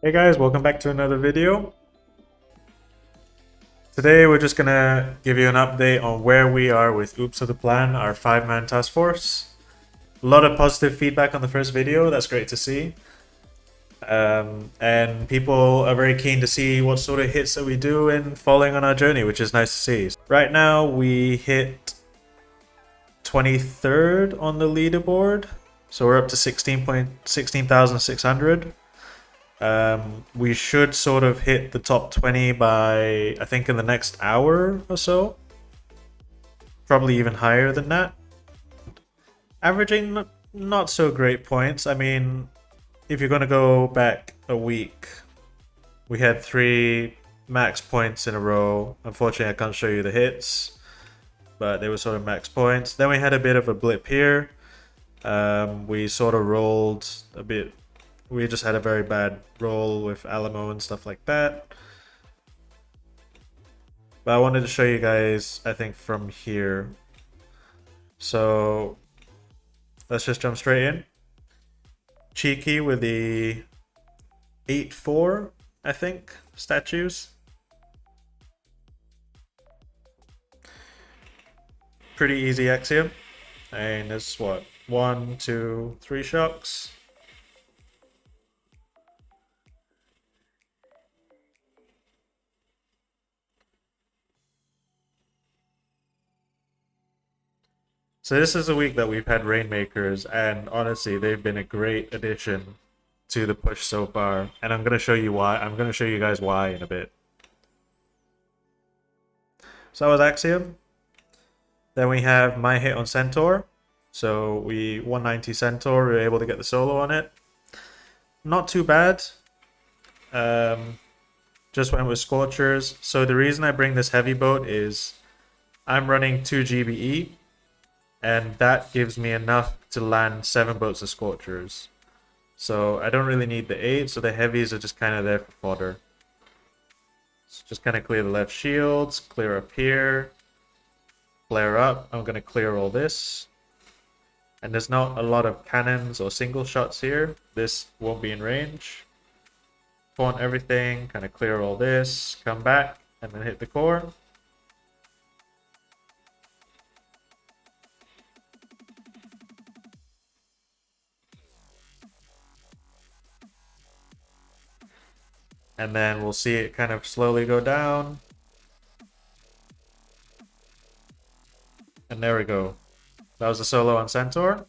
Hey guys, welcome back to another video. Today we're just gonna give you an update on where we are with Oops to the Plan, our 5-man task force. A lot of positive feedback on the first video, that's great to see. And people are very keen to see what sort of hits that we do in following on our journey, which is nice to see. Right now we hit 23rd on the leaderboard, so we're up to 16,600. We should sort of hit the top 20 by, I think, in the next hour or so. Probably even higher than that. Averaging not so great points. I mean, if you're going to go back a week, we had 3 max points in a row. Unfortunately, I can't show you the hits, but they were sort of max points. Then we had a bit of a blip here. We sort of rolled a bit. We just had a very bad roll with Alamo and stuff like that. But I wanted to show you guys, I think, from here. So let's just jump straight in. Cheeky with the 8-4, I think, statues. Pretty easy axiom. And it's what? 1, 2, 3 shocks. So this is a week that we've had Rainmakers, and honestly, they've been a great addition to the push so far. And I'm going to show you why. I'm going to show you guys why in a bit. So that was Axiom. Then we have my hit on Centaur. So we 190 Centaur, we were able to get the solo on it. Not too bad. Just went with Scorchers. So the reason I bring this heavy boat is I'm running 2 GBE, and that gives me enough to land 7 boats of Scorchers. So I don't really need the 8, so the heavies are just kind of there for fodder. So just kind of clear the left shields, clear up here, flare up. I'm going to clear all this. And there's not a lot of cannons or single shots here. This won't be in range. Spawn everything, kind of clear all this, come back, and then hit the core. And then we'll see it kind of slowly go down. And there we go. That was a solo on Centaur.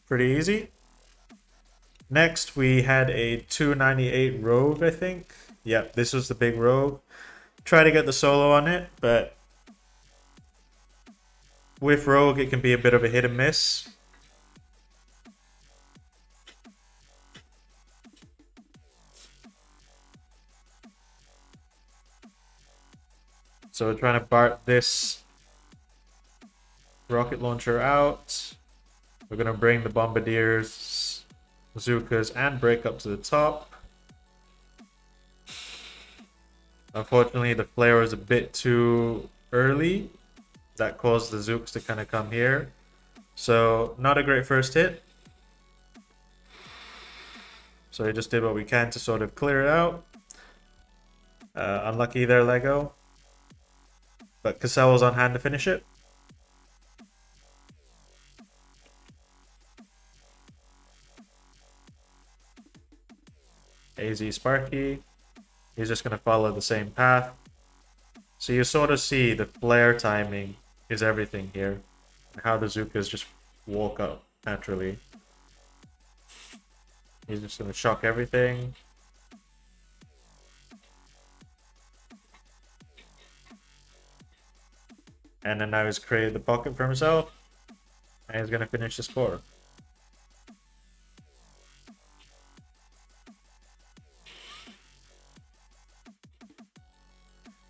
Pretty easy. Next, we had a 298 Rogue, I think. Yep, this was the big Rogue. Try to get the solo on it, but with Rogue, it can be a bit of a hit and miss. So we're trying to BART this rocket launcher out. We're going to bring the Bombardiers, Bazookas, and Break up to the top. Unfortunately, the flare was a bit too early. That caused the Zooks to kind of come here. So, not a great first hit. So we just did what we can to sort of clear it out. Unlucky there, Lego. But Cassell was on hand to finish it. AZ Sparky. He's just going to follow the same path. So you sort of see the flare timing is everything here. How the Zookas just walk up naturally. He's just going to shock everything. And then now he's created the pocket for himself. And he's going to finish the score.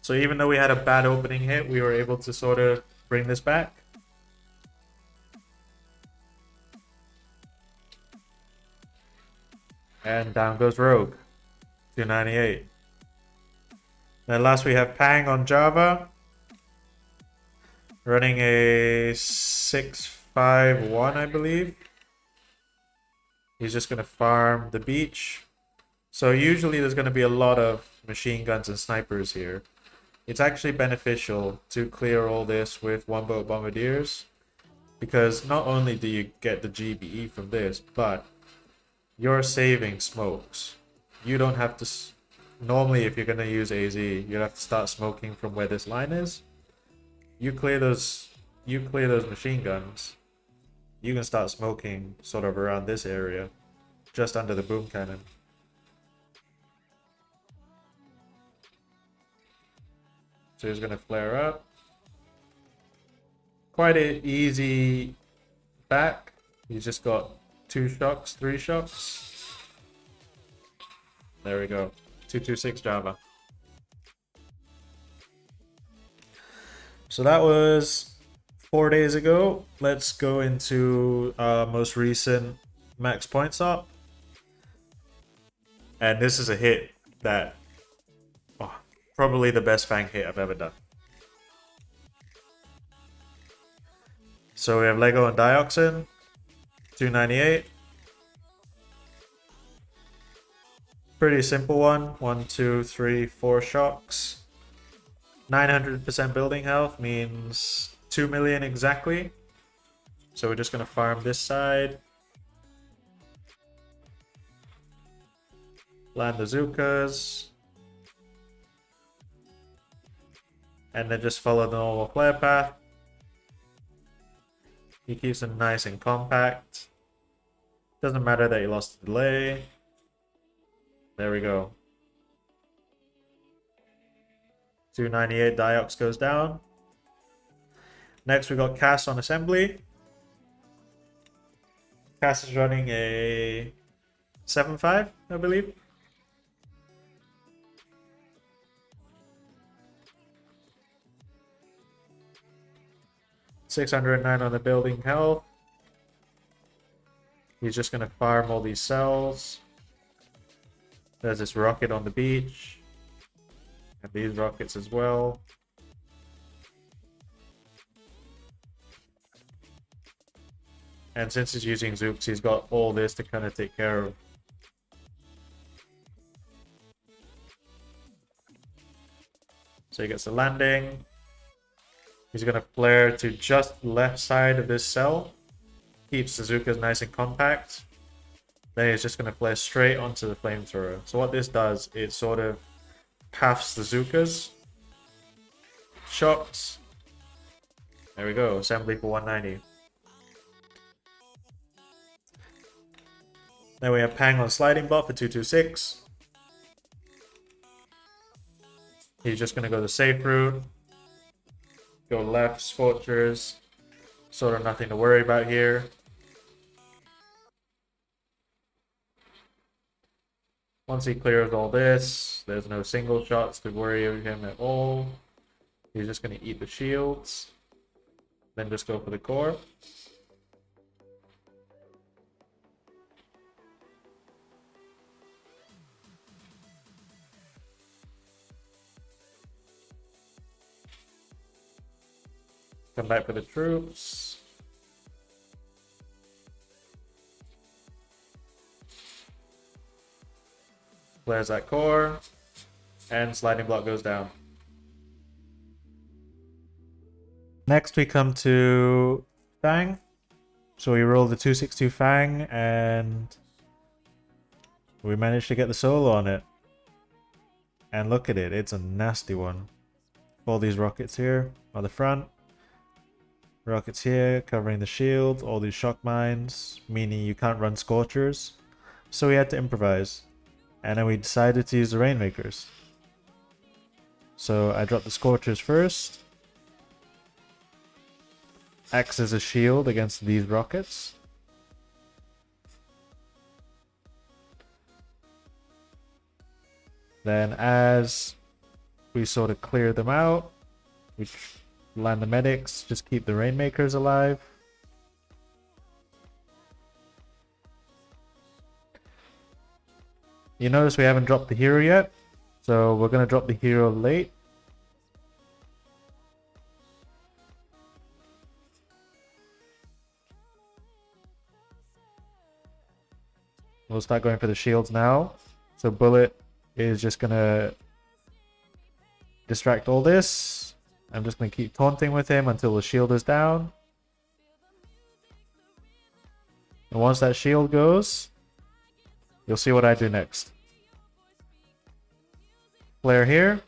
So even though we had a bad opening hit, we were able to sort of bring this back. And down goes Rogue. 298. Then last we have Fang on Java. Running a 651, I believe. He's just going to farm the beach. So usually there's going to be a lot of machine guns and snipers here. It's actually beneficial to clear all this with one boat bombardiers, because not only do you get the GBE from this, but you're saving smokes. You don't have to... Normally, if you're going to use AZ, you'd have to start smoking from where this line is. You clear those machine guns, you can start smoking sort of around this area, just under the boom cannon. So he's going to flare up. Quite an easy back. He's just got 2 shocks, 3 shocks. There we go. 226 Java. So that was 4 days ago. Let's go into most recent max points up. And this is a hit that... Oh, probably the best Fang hit I've ever done. So we have Lego and Dioxin. 298. Pretty simple one. 1, 2, 3, 4 shocks. 900% building health means 2 million exactly. So we're just going to farm this side. Land the Zukas. And then just follow the normal flare path. He keeps them nice and compact. Doesn't matter that you lost the delay. There we go. 298 Diox goes down. Next we got Cass on assembly. Cass is running a 7.5, I believe. $609 on the building health. He's just gonna farm all these cells. There's this rocket on the beach. And these rockets as well. And since he's using Zooks, he's got all this to kind of take care of. So he gets the landing. He's going to flare to just the left side of this cell. Keeps the Zukas nice and compact. Then he's just going to flare straight onto the flamethrower. So what this does, it sort of paths the Zukas. Shocks. There we go. Assembly for 190. Then we have Pang on sliding block for 226. He's just going to go the safe route. Go left, Scorchers. Sort of nothing to worry about here. Once he clears all this, there's no single shots to worry of him at all. He's just going to eat the shields. Then just go for the core. Come back for the troops. Flares that core. And sliding block goes down. Next we come to Fang. So we roll the 262 Fang and we managed to get the solo on it. And look at it, it's a nasty one. All these rockets here on the front. Rockets here covering the shield, all these shock mines, meaning you can't run Scorchers. So we had to improvise. And then we decided to use the Rainmakers. So I dropped the Scorchers first. Acts as a shield against these rockets. Then as we sort of clear them out, we land the medics, just keep the Rainmakers alive. You notice we haven't dropped the hero yet, so we're going to drop the hero late. We'll start going for the shields now. So bullet is just gonna distract all this. I'm just gonna keep taunting with him until the shield is down. And once that shield goes, you'll see what I do next. Flare here.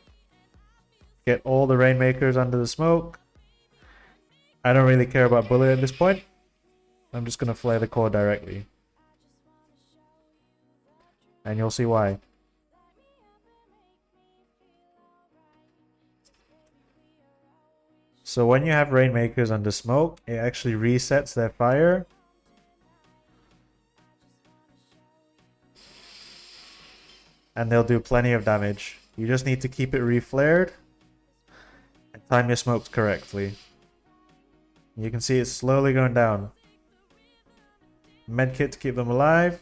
Get all the Rainmakers under the smoke. I don't really care about bullet at this point. I'm just gonna flare the core directly. And you'll see why. So when you have Rainmakers under smoke, it actually resets their fire. And they'll do plenty of damage. You just need to keep it reflared and time your smokes correctly. You can see it's slowly going down. Medkit to keep them alive.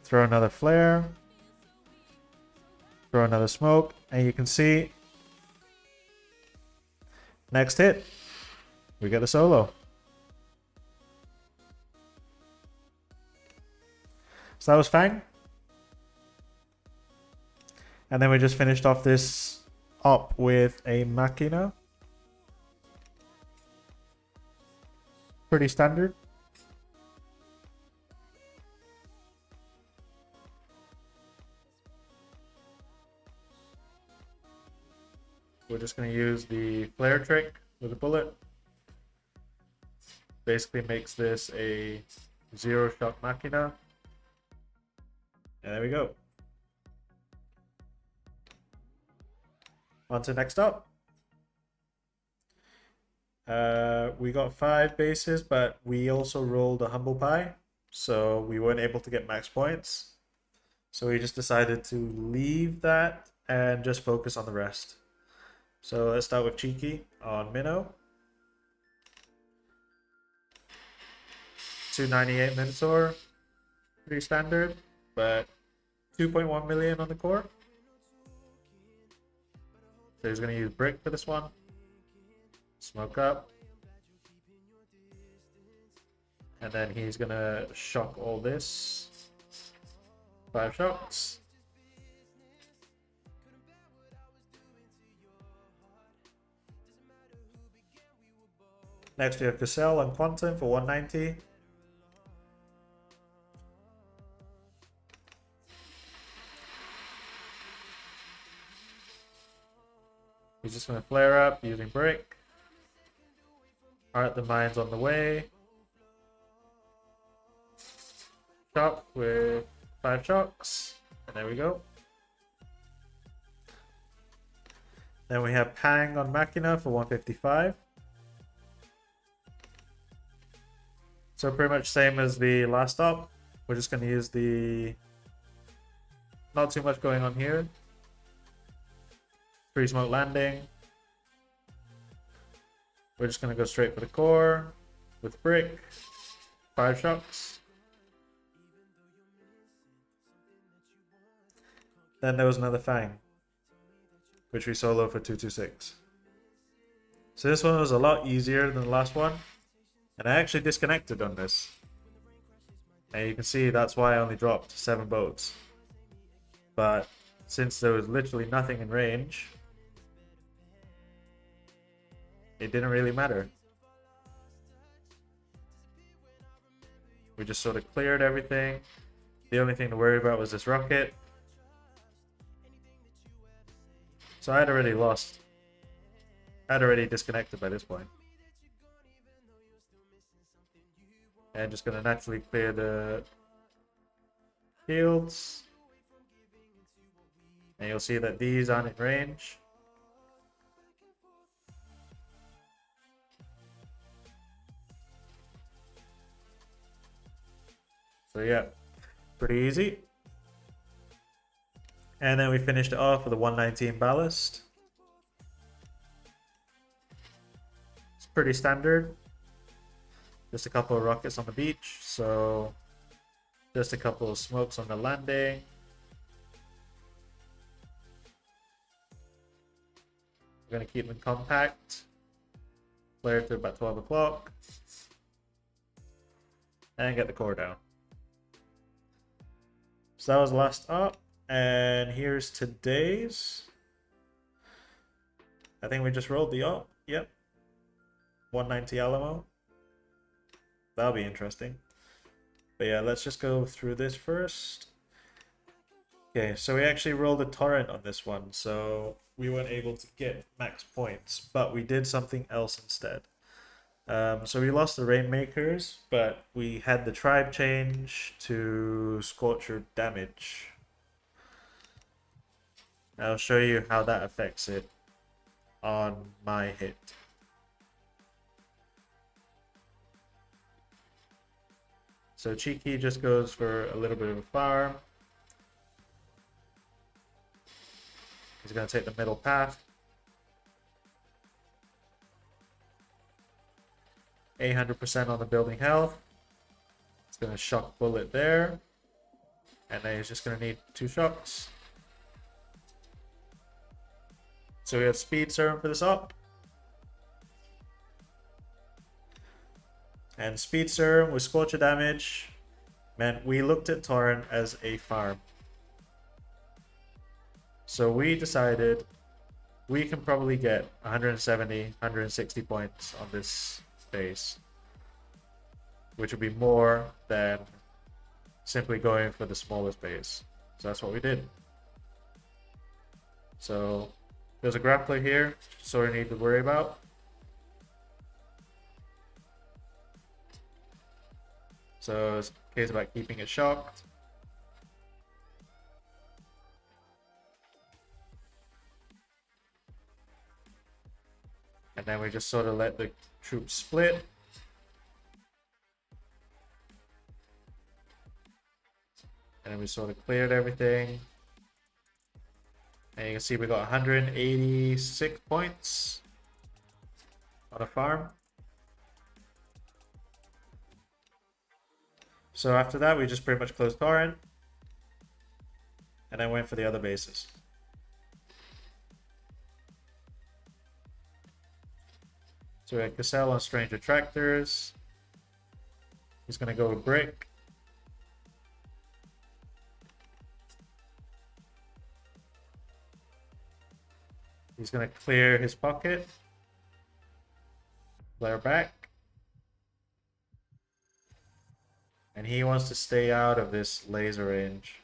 Throw another flare. Throw another smoke. And you can see next hit, we get the solo. So that was Fang. And then we just finished off this op with a Machina. Pretty standard. We're just going to use the flare trick with a bullet. Basically makes this a zero shot Machina. And there we go. On to next up. We got 5 bases, but we also rolled a humble pie, so we weren't able to get max points. So we just decided to leave that and just focus on the rest. So let's start with Cheeky on Minnow. 298 Minotaur, pretty standard, but 2.1 million on the core. So he's going to use Brick for this one. Smoke up. And then he's going to shock all this. 5 shocks. Next we have Cassell and Quantum for 190. He's just going to flare up using Brick. Art the Mines on the way. Shock with 5 shocks. And there we go. Then we have Pang on Machina for 155. So pretty much same as the last stop. We're just going to use the... Not too much going on here. Free smoke landing. We're just going to go straight for the core with Brick. 5 shocks. Then there was another Fang, which we solo for 226. So this one was a lot easier than the last one. And I actually disconnected on this. And you can see that's why I only dropped 7 boats. But since there was literally nothing in range, it didn't really matter. We just sort of cleared everything. The only thing to worry about was this rocket. So I had already lost. I had already disconnected by this point. And just going to naturally clear the fields. And you'll see that these aren't in range. So yeah, pretty easy. And then we finished it off with a 119 ballast. It's pretty standard. Just a couple of rockets on the beach, so just a couple of smokes on the landing. We're going to keep them compact. Flare to about 12 o'clock. and get the core down. So that was the last up, and here's today's. I think we just rolled the up. Yep. 190 Alamo. That'll be interesting. But yeah, let's just go through this first. Okay, so we actually rolled a Tauren on this one, so we weren't able to get max points, but we did something else instead. So we lost the Rainmakers, but we had the tribe change to Scorcher damage. I'll show you how that affects it on my hit. So Cheeky just goes for a little bit of a farm. He's going to take the middle path. 800% on the building health. It's going to shock bullet there. And then he's just going to need 2 shocks. So we have speed serum for this up. And speed serum with Scorcher damage meant we looked at Tauren as a farm. So we decided we can probably get 170, 160 points on this base, which would be more than simply going for the smallest base. So that's what we did. So there's a grappler here, so we need to worry about. So it's a case about keeping it shocked. And then we just sort of let the troops split. And then we sort of cleared everything. And you can see we got 186 points on a farm. So after that, we just pretty much closed Tauren. And then went for the other bases. So we had Cassell on Strange Attractors. He's going to go with Brick. He's going to clear his pocket. Flare back. And he wants to stay out of this laser range.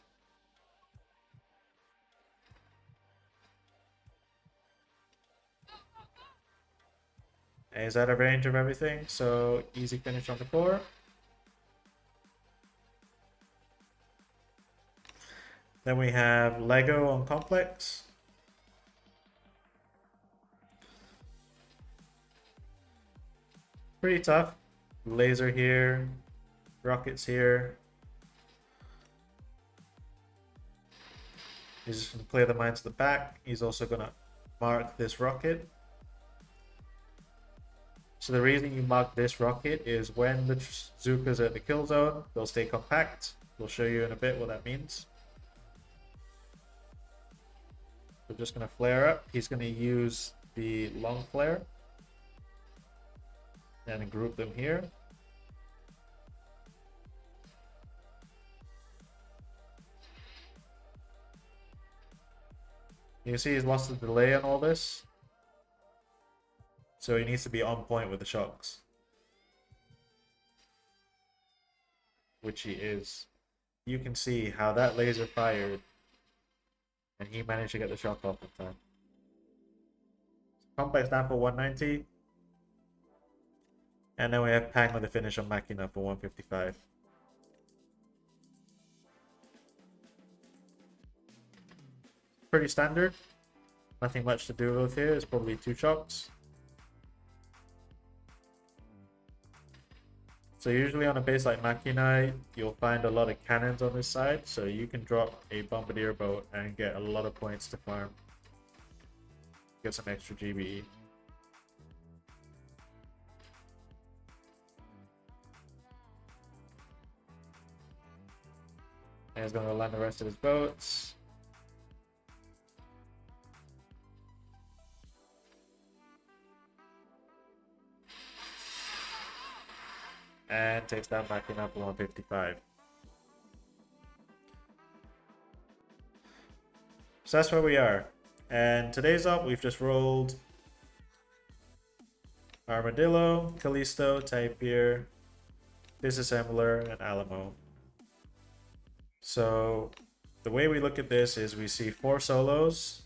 And he's out of range of everything, so easy finish on the core. Then we have Lego on Complex. Pretty tough. Laser here, rockets here. He's just going to clear the mine to the back. He's also going to mark this rocket. So the reason you mark this rocket is when the Zookas are at the kill zone, they'll stay compact. We'll show you in a bit what that means. We're just going to flare up. He's going to use the long flare. And group them here. You can see he's lost the delay on all this. So he needs to be on point with the shocks. Which he is. You can see how that laser fired. And he managed to get the shock off in time. Complex down for 190. And then we have Fang with the finish on Machina for 155. Pretty standard. Nothing much to do with here. It's probably 2 shocks. So usually on a base like Machina, you'll find a lot of cannons on this side. So you can drop a Bombardier boat and get a lot of points to farm. Get some extra GBE. And he's going to land the rest of his boats. and takes down Makina for 155. So that's where we are. And today's up, we've just rolled Armadillo, Callisto, Tapir, Disassembler, and Alamo. So the way we look at this is we see 4 solos,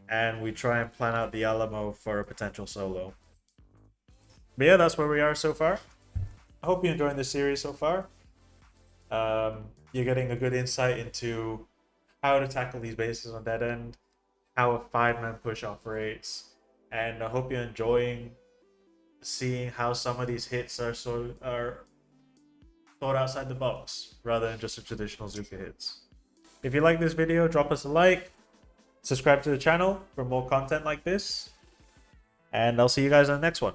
and we try and plan out the Alamo for a potential solo. But yeah, that's where we are so far. I hope you're enjoying this series so far. You're getting a good insight into how to tackle these bases on dead end, how a 5-man push operates, and I hope you're enjoying seeing how some of these hits are thought outside the box rather than just the traditional Zuka hits. If you like this video, drop us a like, subscribe to the channel for more content like this, and I'll see you guys on the next one.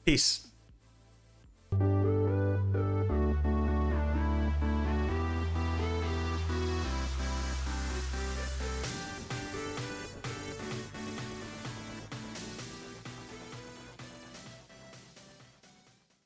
Peace.